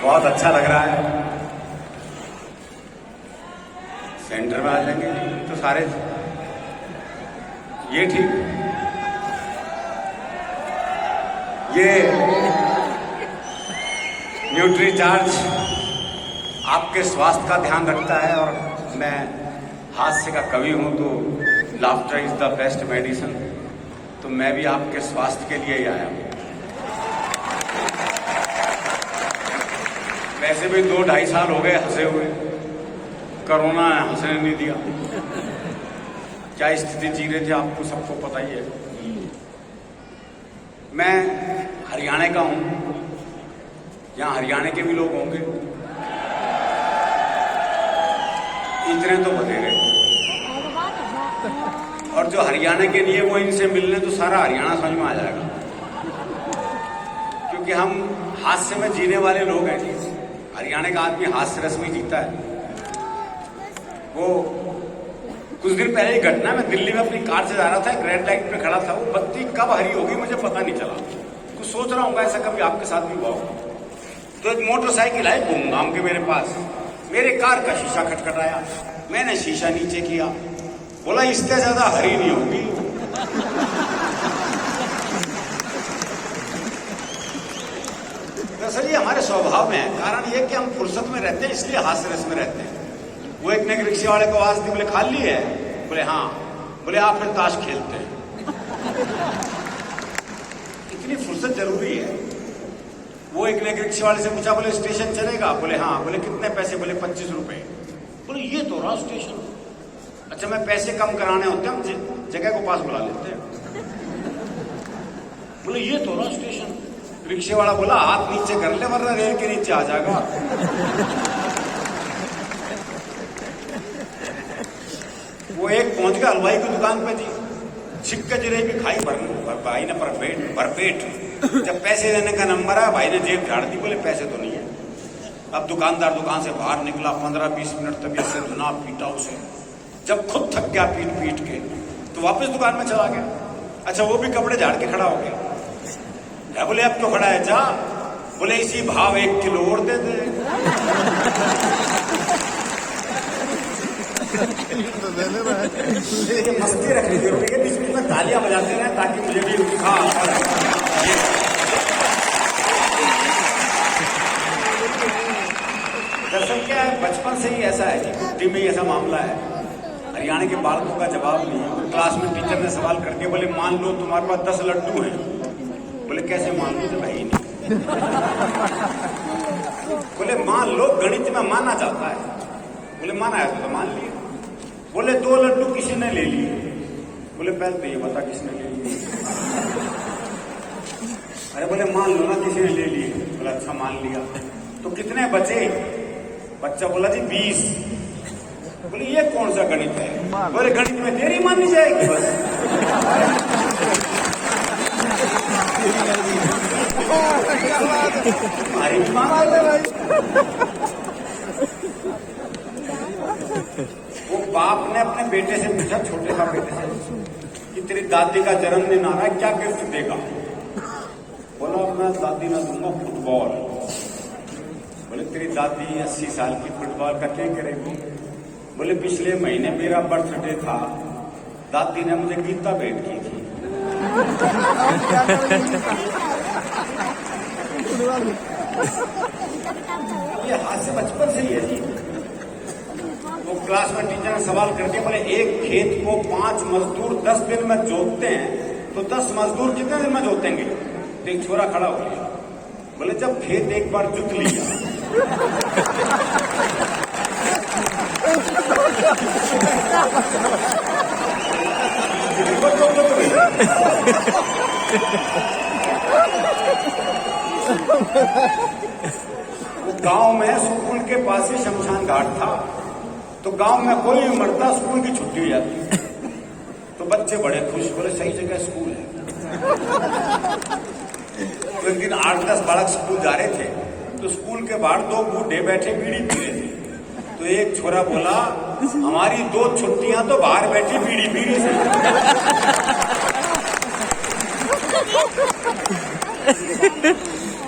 बहुत अच्छा लग रहा है। सेंटर में आ जाएंगे तो सारे ये ठीक। ये न्यूट्रीचार्ज आपके स्वास्थ्य का ध्यान रखता है और मैं हास्य का कवि हूं तो laughter is the best medicine. तो मैं भी आपके स्वास्थ्य के लिए ही आया हूं। वैसे भी 2-2.5 साल हो गए हंसे हुए, कोरोना हंसने नहीं दिया। क्या स्थिति जी रहे थे आपको सबको पता ही है। मैं हरियाणा का हूं, यहां हरियाणा के भी लोग होंगे, इतने तो बतेरे। और जो हरियाणा के लिए वो इनसे मिलने तो सारा हरियाणा समझ में आ जाएगा, क्योंकि हम हास्य में जीने वाले लोग हैं। हरियाणा का आदमी हास्य रस में जीता है। वो कुछ दिन पहले ही घटना, मैं दिल्ली में अपनी कार से जा रहा था, एक रेड लाइट पे खड़ा था, वो बत्ती कब हरी होगी मुझे पता नहीं चला। कुछ सोच रहा हूँ ऐसा कभी आपके साथ भी हुआ हो। तो एक मोटरसाइकिल आई घूम के मेरे पास, मेरे कार का शीशा खटखटाया, मैंने शीशा नीचे किया, बोला इससे ज्यादा हरी नहीं होगी। दरअसल ये हमारे स्वभाव में है। कारण ये कि हम फुर्सत में रहते हैं, इसलिए हास्य रस में रहते हैं। वो एक ने रिक्शे वाले को आवाज दी, बोले खाली है? बोले हाँ। बोले आप फिर ताश खेलते हैं। इतनी फुर्सत जरूरी है। वो एक ने रिक्शे वाले से पूछा, बोले स्टेशन चलेगा? बोले हाँ। बोले कितने पैसे? बोले 25 रुपए। बोले ये तो रहा स्टेशन। अच्छा, मैं पैसे कम कराने होते हैं, हम जगह को पास बुला लेते हैं। बोले ये तो रहा स्टेशन। रिक्शे वाला बोला हाथ नीचे कर ले वरना रेल के नीचे आ जाएगा। वो एक पहुंच गया हलवाई की दुकान पे जी, छिक्के जलेबी खाई भाई ने भरपेट। जब पैसे देने का नंबर आया, भाई ने जेब झाड़ दी, बोले पैसे तो नहीं है। अब दुकानदार दुकान से बाहर निकला, 15-20 मिनट तबीयत से धुना पीटा उसे। जब खुद थक गया पीट के, तो वापस दुकान में चला गया। अच्छा, वो भी कपड़े झाड़ के खड़ा हो गया। बोले अब क्यों खड़ा है? जा। बोले इसी भाव 1 किलो और दे दे। मस्ती रखनी जरूरी है, बीच बीच में तालियां बजाते रहे ताकि मुझे भी उत्साह। दरअसल क्या है, बचपन से ही ऐसा है कि बुद्धि में ही ऐसा मामला है। हरियाणा के बालकों का जवाब नहीं है। क्लास में टीचर ने सवाल करके बोले मान लो तुम्हारे पास 10 लड्डू हैं। बोले कैसे मान लो? तो भाई नहीं। बोले मान लो, गणित में माना जाता है। बोले माना है तो मान लिया। बोले 2 लड्डू किसी ने ले लिए। बोले पहले तो ये बता किसने ले लिए। अरे बोले मान लो ना किसी ने ले लिए। बोले अच्छा मान लिया, तो कितने बचे? बच्चा बोला जी 20। बोले ये कौन सा गणित है? बोले गणित में देरी मानी जाएगी बस। वो बाप ने अपने बेटे से पूछा, छोटे सा बेटे से, कि तेरी दादी का जन्मदिन आ रहा है, क्या गिफ्ट देगा? बोला मैं दादी ना दूंगा फुटबॉल। बोले तेरी दादी 80 साल की, फुटबॉल का क्या करेगी? बोले पिछले महीने मेरा बर्थडे था, दादी ने मुझे गीता भेंट की थी। ये हास्य बचपन से ही है जी। वो क्लास में टीचर ने सवाल करके बोले एक खेत को 5 मजदूर 10 दिन में जोतते हैं, तो 10 मजदूर कितने दिन में जोतेंगे? तो एक छोरा खड़ा हो गया, बोले जब खेत एक बार जुत लिया। वो गांव में स्कूल के पास ही शमशान घाट था, तो गांव में कोई भी मरता स्कूल की छुट्टी हो जाती। तो बच्चे बड़े खुश, बोले सही जगह स्कूल है। तो एक दिन 8-10 बालक स्कूल जा रहे थे, तो स्कूल के बाहर 2 बूढ़े बैठे बीड़ी पी रहे थे। तो एक छोरा बोला हमारी 2 छुट्टियां तो बाहर बैठी बीड़ी पी रही थी।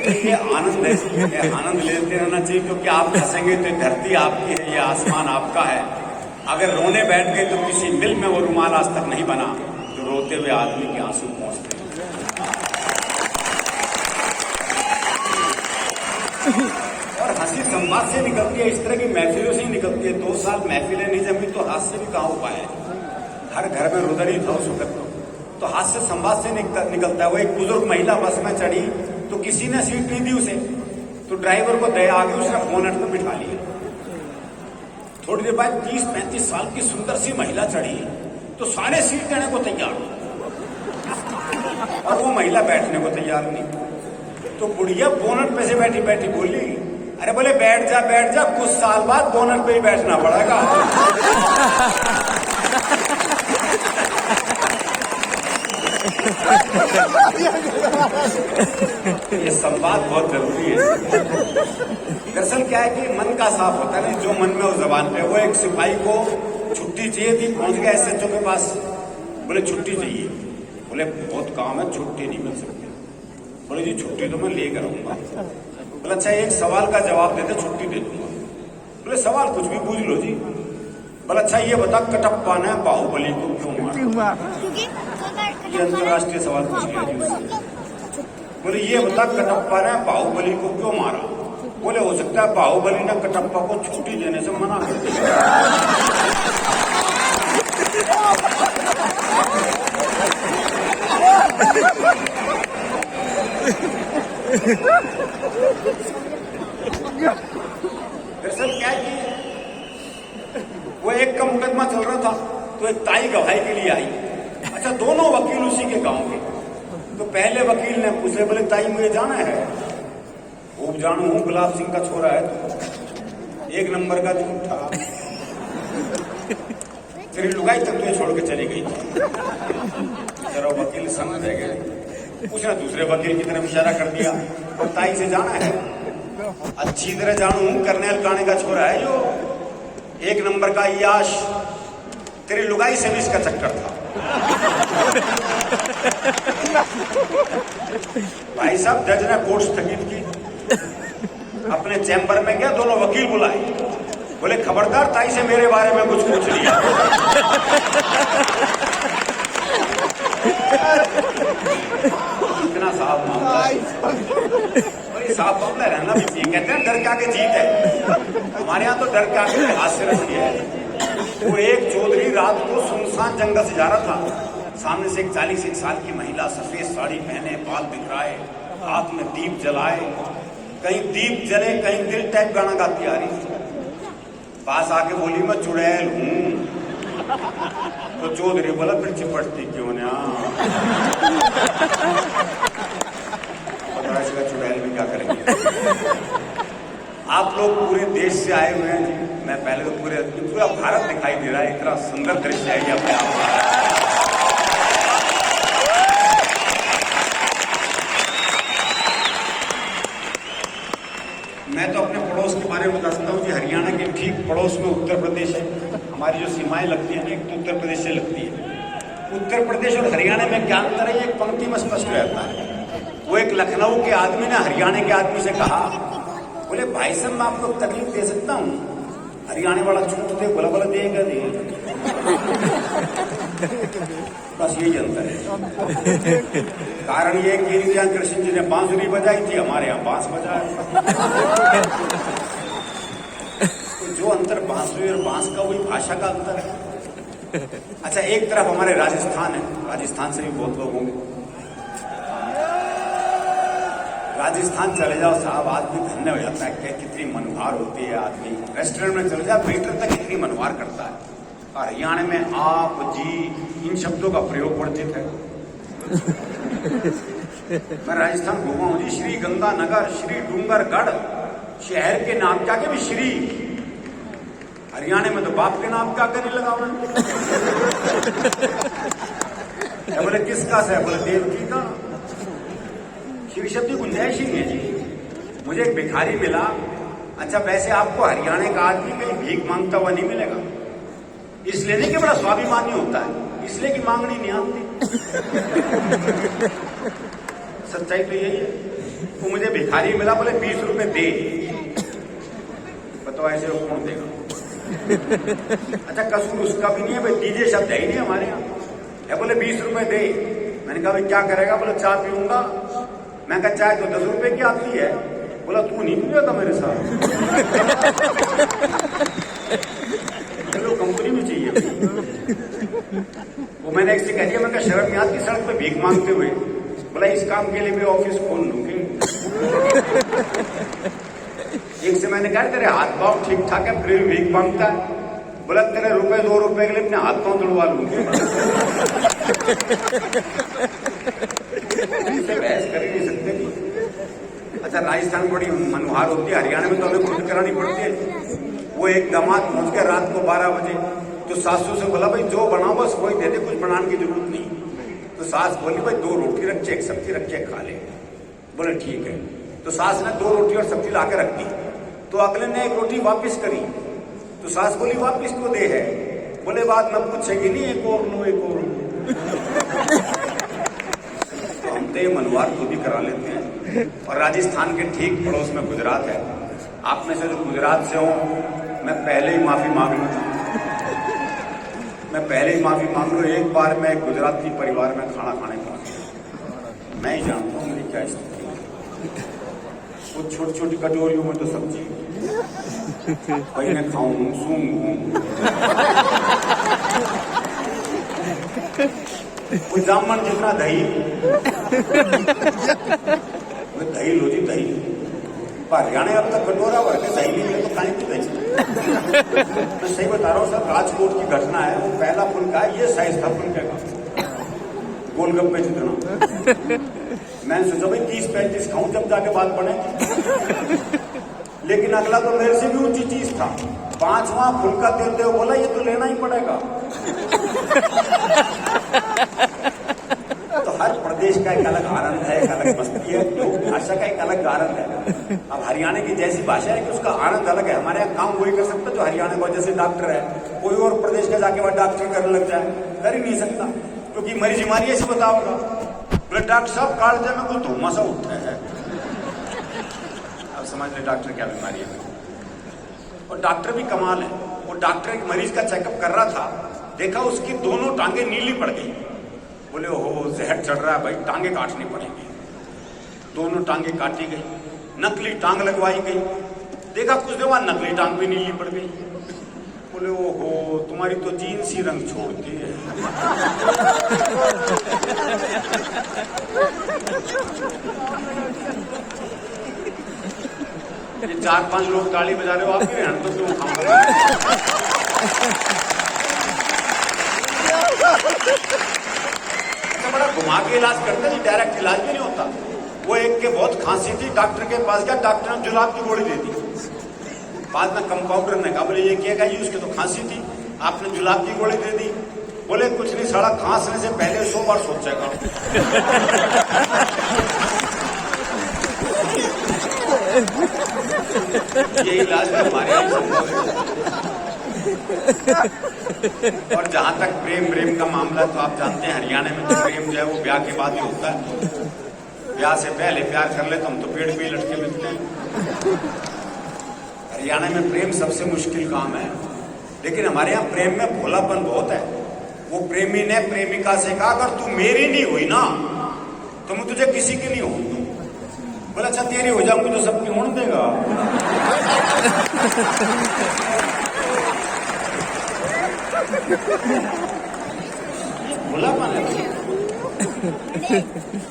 ये आनंद है, ये आनंद लेते रहना चाहिए, क्योंकि आप हंसेंगे तो धरती आपकी है, ये आसमान आपका है। अगर रोने बैठ गए तो किसी मिल में वो रुमाल आज तक नहीं बना जो रोते हुए आदमी के आंसू पहुंचते हैं। और हंसी संवाद से निकलती है, इस तरह की महफिलों से ही निकलती है। 2 साल महफिलें नहीं जमी तो हास्य भी कहाँ हो पाए। हर घर में रुदन ही था उस वक्त, तो हास्य संवाद से निकलता है। वो एक बुजुर्ग महिला बस में चढ़ी तो किसी ने सीट नहीं दी उसे, तो ड्राइवर को दया आ गई, उसने बोनट पर बिठा लिया। थोड़ी देर बाद 30-35 साल की सुंदर सी महिला चढ़ी तो सारे सीट देने को तैयार और वो महिला बैठने को तैयार नहीं। तो बुढ़िया बोनट पे से बैठी बैठी बोली, अरे बोले बैठ जा, कुछ साल बाद बोनट पे ही बैठना पड़ेगा। ये संवाद बहुत जरूरी है। दरअसल क्या है कि मन का साफ होता है ना, जो मन में हो जबान पे। वो एक सिपाही को छुट्टी चाहिए थी, पहुंच गया एसएचओ के पास, बोले छुट्टी चाहिए। बोले बहुत काम है, छुट्टी नहीं मिल सकती। बोले जी छुट्टी तो मैं लेकर आऊंगा। बोले अच्छा एक सवाल का जवाब देते छुट्टी दे दूंगा। बोले सवाल कुछ भी पूछ लो जी। बोले अच्छा ये बता कटप्पा ने बाहुबली को क्यों मारा? ये अंतर्राष्ट्रीय सवाल पूछ लिया जी उससे। बोले ये बता कटप्पा ने बाहुबली को क्यों मारा? बोले हो सकता है बाहुबली ने कटप्पा को छुट्टी देने से मना कर दिया। दरअसल क्या है कि वो एक का मुकदमा चल रहा था, तो एक ताई गवाही के लिए आई। अच्छा दोनों वकील उसी के गांव के। तो पहले वकील ने पूछे, बोले ताई मुझे जाना है। खूब जानू हूं, गुलाब सिंह का छोरा है तो 1 नंबर का झूठा, तेरी लुगाई तक तुझे छोड़ के चली गई थी। जरा वकील समझ रह गए। उसने दूसरे वकील की तरफ इशारा कर दिया, और ताई से जाना है। अच्छी तरह जानू हूं, कर्नल काने का छोरा है जो 1 नंबर का याश, तेरी लुगाई से भी इसका चक्कर था। भाई साहब जज ने कोर्ट स्थगित की, अपने चैम्बर में गया, दोनों वकील बुलाए। बोले खबरदार ताई से मेरे बारे में कुछ पूछ लिया। इतना साफ मामला, साफ मामला रहना भी चाहिए। कहते हैं डर के आगे जीत है। हमारे यहाँ तो डर के आगे हास्य रसी है। वो एक चौधरी रात को सुनसान जंगल से जा रहा था, सामने से एक 41 साल की महिला सफेद साड़ी पहने, बाल बिखराए, हाथ में दीप जलाए, कहीं दीप जले कहीं दिल टाइप गाना गाती आ रही थी। पास आके बोली मैं चुड़ैल हूं। तो चौधरी बोला फिर चिपटती क्यों ना? पता है इसका चुड़ैल भी क्या करेंगे। आप लोग पूरे देश से आए हुए हैं जी। मैं पहले तो पूरा भारत दिखाई दे रहा है, इतना सुंदर दृश्य है ये अपने आप। मैं तो अपने पड़ोस के बारे में बताता हूँ जी। हरियाणा के ठीक पड़ोस में उत्तर प्रदेश है। हमारी जो सीमाएं लगती है ना, एक तो उत्तर प्रदेश से लगती है। उत्तर प्रदेश और हरियाणा में क्या अंतर है, ये पंक्ति में स्पष्ट रहता है। वो एक लखनऊ के आदमी ने हरियाणा के आदमी से कहा, बोले भाई साहब मैं आपको तकलीफ दे सकता हूँ? हरियाणा वाला छूट दे। बोला देगा दे। बस यही अंतर है। कारण ये कि यहाँ कृष्ण जी ने बांसुरी बजाई थी, हमारे यहाँ बांस बजाया। तो जो अंतर बांसुरी और बांस का, वही भाषा का अंतर है। अच्छा एक तरफ हमारे राजस्थान है, राजस्थान से भी बहुत लोग होंगे। राजस्थान चले जाओ साहब, आदमी धन्य हो जाता है। कितनी मनोहार होती है आदमी। रेस्टोरेंट में चले जाओ, वेटर तक कितनी मनोहार करता है। और हरियाणा में आप जी इन शब्दों का प्रयोग वर्जित है। मैं राजस्थान घूमा हूं जी। श्री गंगानगर, श्री डूंगरगढ़, शहर के नाम क्या के भी श्री। हरियाणा में तो बाप के नाम क्या नहीं लगा हुआ। बोले किसका से? बोले देवकी का। श्री शब्द की गुंजाइश ही है जी। मुझे एक भिखारी मिला। अच्छा वैसे आपको हरियाणा का आदमी कहीं भीख मांगता हुआ नहीं मिलेगा। इसलिए नहीं कि बड़ा स्वाभिमानी होता है, इसलिए कि मांगनी नहीं आती। सच्चाई तो यही है। वो मुझे भिखारी मिला, बोले 20 रुपए दे। बताओ ऐसे वो कौन देगा? अच्छा कसूर उसका भी नहीं है भाई, दीजिए शब्द है ही नहीं हमारे यहाँ। है बोले 20 रुपए दे। मैंने कहा भाई क्या करेगा? बोले चाय पीऊंगा। मैं कहा चाय तो 10 रुपए की आती है। बोला तू नहीं पिएगा मेरे साथ? चलो कंपनी में चाहिए। वो मैंने एक से कह दिया, मैं कहा शर्म नहीं आती सड़क पे भीख मांगते हुए? बोला इस काम के लिए भी ऑफिस खोल लूंगी। एक से मैंने कहा तेरे हाथ पांव ठीक ठाक है फिर भीख मांगता है? बोला तेरे रुपए 2 रुपए के लिए अपने हाथ पांव तोड़वा लूंगी। बहस कर ही नहीं सकते। अच्छा राजस्थान बड़ी मनोहार होती है, हरियाणा में तो हमें खुद करानी पड़ती है। वो एक दामाद पहुंच गया रात को 12 बजे, तो सासू से बोला भाई जो बनाओ बस वही दे दे, कुछ बनाने की जरूरत नहीं। तो सास बोली भाई 2 रोटी रख, एक सब्जी रख, खा ले। बोले ठीक है। तो सास ने 2 रोटी और सब्जी ला के रख दी। तो अगले ने 1 रोटी वापिस करी। तो सास बोली वापिस क्यों दे है? बोले बात में पूछेगी नहीं, एक और लो एक और लो। तो हम तो ये मनोहार खुद ही करा लेते हैं। और राजस्थान के ठीक पड़ोस में गुजरात है। आप में से जो गुजरात से हो, मैं पहले ही माफी मांग लूँ। मैं पहले ही माफी मांग लूँ। एक बार मैं गुजराती परिवार में खाना खाने पहुंचा। मैं ही जानता हूँ मेरी क्या स्थिति है। वो छोटी छोटी कटोरियों में तो सब्जी वही मैं खाऊं सूंघूं। कोई जामन जितना दही, दही लो जी दही। हरियाणा अब तक कटोरा भर के दही नहीं मिले तो खाने की दही। मैं सही बता रहा हूँ सर, राजकोट की घटना है। वो पहला फुल्का है, ये साइज था फुल्के का, गोलगप्पे जितना। मैंने सोचा भाई 30-35 खाऊं जब जाके बात पड़ेगी। लेकिन अगला तो मेरे से भी ऊंची चीज था। 5वां फुल्का देते हुए बोला ये तो लेना ही पड़ेगा। तो हर प्रदेश का एक अलग आनंद है, एक अलग मस्ती है, लोक भाषा का एक अलग आनंद है। अब हरियाणा की जैसी भाषा है कि उसका आनंद अलग है। हमारे यहाँ काम वही कर सकता जो हरियाणा का, जैसे डॉक्टर है, कोई और प्रदेश का जाके वह डॉक्टर करने लग जाए, कर ही नहीं सकता, क्योंकि मरीज बीमारी ऐसे बताओगा। बोले डॉक्टर साहब कालजे में कुछ धुआं सा उठता है। अब समझ ले डॉक्टर क्या बीमारी है। और डॉक्टर भी कमाल है। वो डॉक्टर एक मरीज का चेकअप कर रहा था, देखा उसकी दोनों टांगे नीली पड़ गई। बोले ओहो जहर चढ़ रहा है भाई, टांगे काटनी पड़ेगी। दोनों टांगे काटी गई, नकली टांग लगवाई गई। देखा कुछ देर बाद नकली टांग भी नीली पड़ गई। बोले ओहो तुम्हारी तो जीन्स ही रंग छोड़ती है। ये 4-5 लोग ताली बजा रहे हो, आप भी रहने तो क्यों खाऊंगा। बड़ा घुमा के इलाज करते हैं, डायरेक्ट इलाज भी नहीं होता। वो एक के बहुत खांसी थी, डॉक्टर के पास गया, डॉक्टर ने जुलाब की गोली दे दी। बाद में कंपाउंडर ने कहा बोले ये किएगा जी, उसके तो खांसी थी, आपने जुलाब की गोली दे दी। बोले कुछ नहीं साला, खांसने से पहले 100 बार सोचेगा। ये इलाज तो हमारे यहाँ संभव है। और जहां तक प्रेम का मामला, तो आप जानते हैं हरियाणा में तो प्रेम जो है वो ब्याह के बाद ही होता है। ब्याह से पहले प्यार कर ले तो हम तो पेड़ पे लटके मिलते हैं। हरियाणा में प्रेम सबसे मुश्किल काम है। लेकिन हमारे यहाँ प्रेम में भोलापन बहुत है। वो प्रेमी ने प्रेमिका से कहा अगर तू मेरी नहीं हुई ना तो मैं तुझे किसी की नहीं होऊंगी। बोला अच्छा तेरी हो जाऊंगी तो सबकी होने देगा। भोलापन है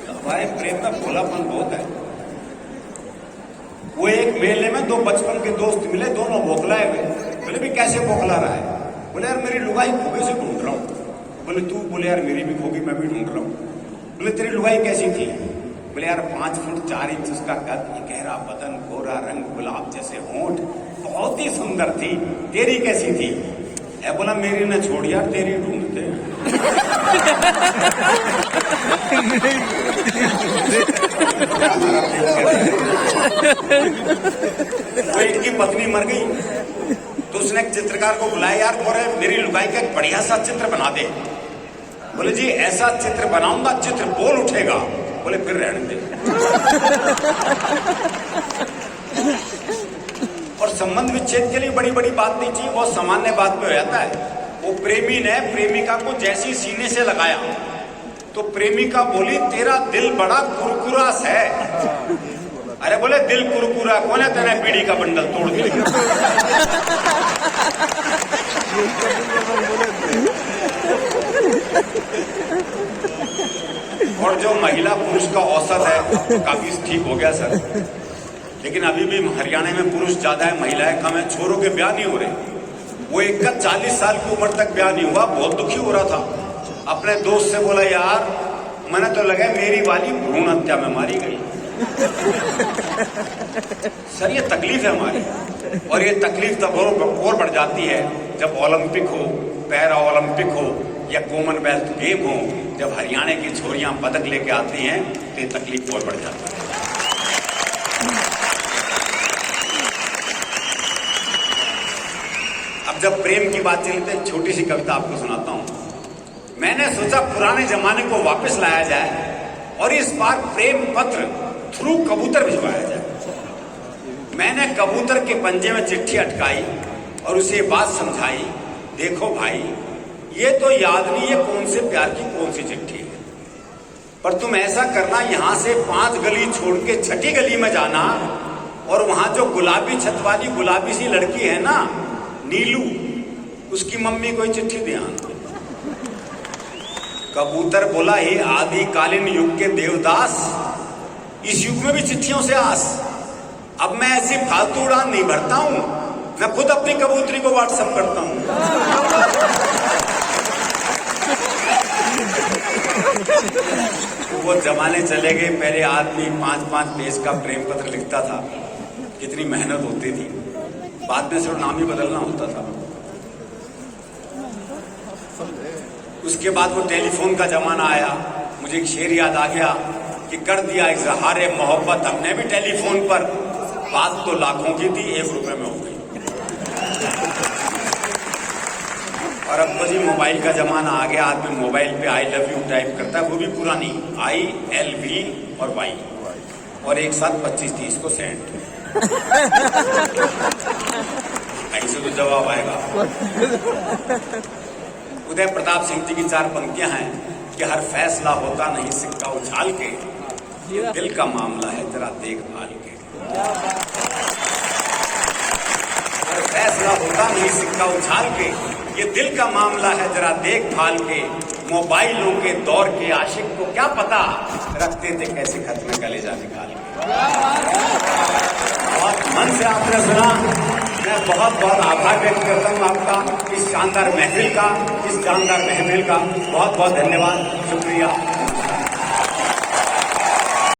हमारे प्रेम में, भोलापन बहुत है। वो एक मेले में 2 बचपन के दोस्त मिले, दोनों बौखलाए हुए। बोले भी कैसे बौखला रहा है? बोले यार मेरी लुगाई खोगे से ढूंढ रहा हूँ। बोले तू? बोले यार मेरी भी खोगी, मैं भी ढूंढ रहा हूँ। बोले तेरी लुगाई कैसी थी? बोले यार 5 फुट 4 इंच उसका कद, गहरा बदन, गोरा रंग, गुलाब जैसे होंठ, बहुत ही सुंदर थी। तेरी कैसी थी? है बोला मेरी न छोड़ यार, तेरी ढूंढते। तो इनकी पत्नी मर गई तो उसने एक चित्रकार को बुलाया, यार बोले मेरी लुगाई का एक बढ़िया सा चित्र बना दे। बोले जी ऐसा चित्र बनाऊंगा चित्र बोल उठेगा। बोले फिर रहने दे। विच्छेद के लिए बड़ी बड़ी बात नहीं चाहिए, बहुत सामान्य बात पे हो जाता है। वो प्रेमी ने प्रेमिका को जैसी सीने से लगाया तो प्रेमिका बोली तेरा दिल बड़ा कुरकुरा है। अरे बोले दिल कुरकुरा कौन है, तेने बीड़ी का बंडल तोड़ दिया। और जो महिला पुरुष का औसत है तो काफी ठीक हो गया सर, लेकिन अभी भी हरियाणा में पुरुष ज्यादा है, महिलाएं कम है। छोरों के ब्याह नहीं हो रहे। वो एक का 40 साल की उम्र तक ब्याह नहीं हुआ, बहुत दुखी हो रहा था। अपने दोस्त से बोला यार मैंने तो लगा मेरी वाली भ्रूण हत्या में मारी गई। सर ये तकलीफ है हमारी, और ये तकलीफ तब और बढ़ जाती है जब ओलंपिक हो, पैरा ओलंपिक हो या कॉमनवेल्थ गेम हो, जब हरियाणा की छोरियां पदक लेके आती हैं तो ये तकलीफ और बढ़ जाती है। अब जब प्रेम की बात चली तो एक छोटी सी कविता आपको सुनाता हूं। मैंने सोचा पुराने जमाने को वापस लाया जाए और इस बार प्रेम पत्र थ्रू कबूतर भिजवाया जाए। मैंने कबूतर के पंजे में चिट्ठी अटकाई और उसे बात समझाई, देखो भाई ये तो याद नहीं है कौन से प्यार की कौन सी चिट्ठी है, पर तुम ऐसा करना यहां से 5 गली छोड़ के 6ठी गली में जाना और वहां जो गुलाबी छत वाली गुलाबी सी लड़की है ना नीलू, उसकी मम्मी को चिट्ठी दे आना। कबूतर बोला हे आदिकालीन युग के देवदास, इस युग में भी चिट्ठियों से आस। अब मैं ऐसी फालतू उड़ान नहीं भरता हूं, मैं खुद अपनी कबूतरी को व्हाट्सएप करता हूं। वो जमाने चले गए, पहले आदमी 5-5 पेज का प्रेम पत्र लिखता था, कितनी मेहनत होती थी, बाद में सिर्फ नाम ही बदलना होता था। उसके बाद वो टेलीफोन का जमाना आया। मुझे एक शेर याद आ गया कि कर दिया इज़हारे मोहब्बत हमने भी टेलीफोन पर, बात तो लाखों की थी 1 रुपए में हो गई। और अब तो जी मोबाइल का जमाना आ गया, आदमी मोबाइल पे आई लव यू टाइप करता है, वो भी पूरा नहीं, ILV और Y और एक साथ 25-30 को सेंड। ऐसे तो जवाब आएगा। उदय प्रताप सिंह जी की 4 पंक्तियां हैं कि हर फैसला होता नहीं सिक्का उछाल के, ये दिल का मामला है जरा देखभाल के। हर फैसला होता नहीं सिक्का उछाल के, ये दिल का मामला है जरा देखभाल के। मोबाइलों के दौर के आशिक को क्या पता रखते थे कैसे खत में कलेजा निकाल के। बहुत मन से आपने सुना, मैं बहुत बहुत आभार व्यक्त करता हूँ आपका, इस शानदार महफिल का, इस शानदार महफिल का बहुत बहुत धन्यवाद, शुक्रिया।